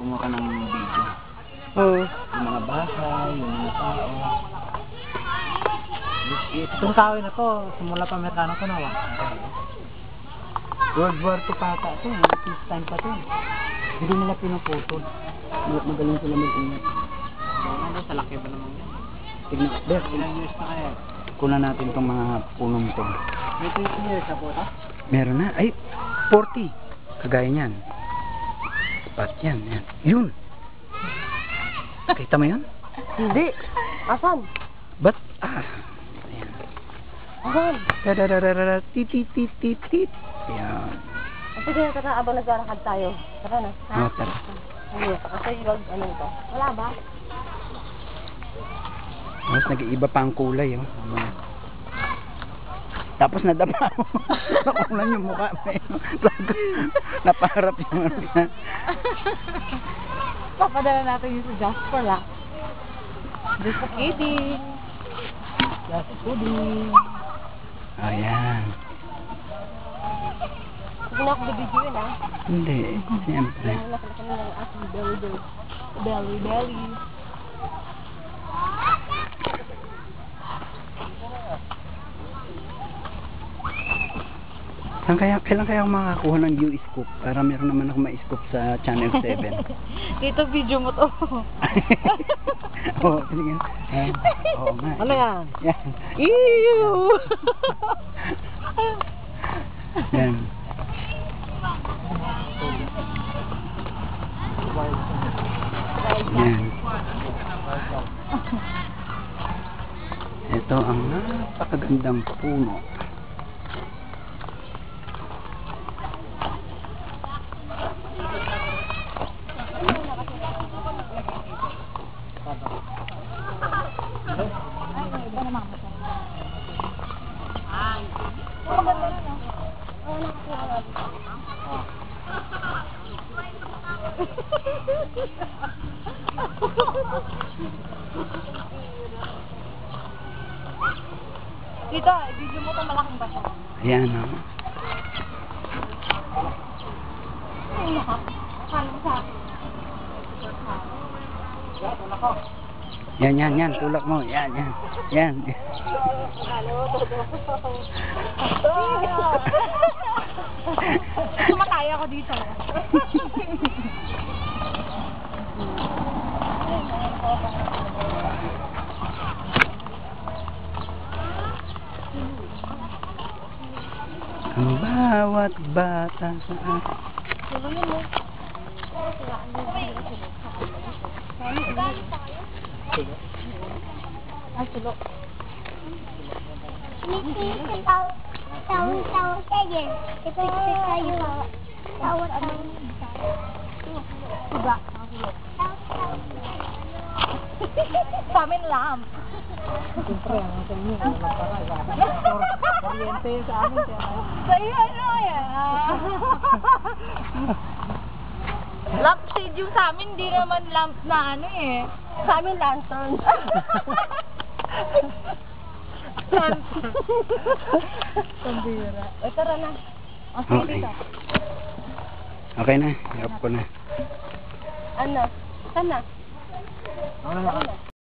kumuha ka ng video. Oo. Yung mga bahay, yung mga tao. Itong tao na to, simula pa Amerikano to na World War II pa ata to, peace time pa to. Hindi nila pinuputol. Magaling sila mag-ingat. Ano, sa laki ba naman yan? Tignan. Bes, Ilang years na kaya? kunan natin itong mga punong to. May 20 years na po ito? Meron na. Ay, 40. Kagaya niyan. Spot yan. Yan. Yun. Kita mo yun? Hindi. Asan? Ba't? Ayan. Asan? Dadadadadada. Tit. Ayan. Sige, tara, abang naglalakad tayo. Tara na. Ha? Tara. Ano, kasi wag, ano ito? Wala ba? Mas nag-iiba pa ang kulay, oh. Tapos nadapa mo. Nakulan yung mukha mo. Napaharap yung ano yan. Papadala natin yung sa Jasper lang. Just a kidding. Just kidding. Ayan. Huwag na ako bibidyo yun, ha? Hindi. Siyempre. Ang laki-laki na lang aking belly. Kailan kaya ako makakakuha ng U-scoop? Para meron naman ako ma-scoop sa Channel 7. Dito video mo to. Oo, sige. Oo nga. Ano yan? Yan. Ew! Yan. Yan. Ito ang napakagandang puno. Dito, video mo to malaking basa. Ayan, oh. Ay, nakakano sa akin. Yan. Tulak mo. Yan. Sumatay ako dito. Ang bawat bata sa akin. Sino yun, no? Ay, sulo. Tahu saja. Kita kayu. Tahu. Suga. Sa amin lam. Siyempre, ang sa inyo, kuryente sa amin. Sa iyo, ano yan? Lamp shade yung sa amin, di naman lamp na ano eh. Sa amin lantern. Pambira. O tara na. O sige Okay. dito. Okay na. Iop ko na. Ano? Saan na? Ano na?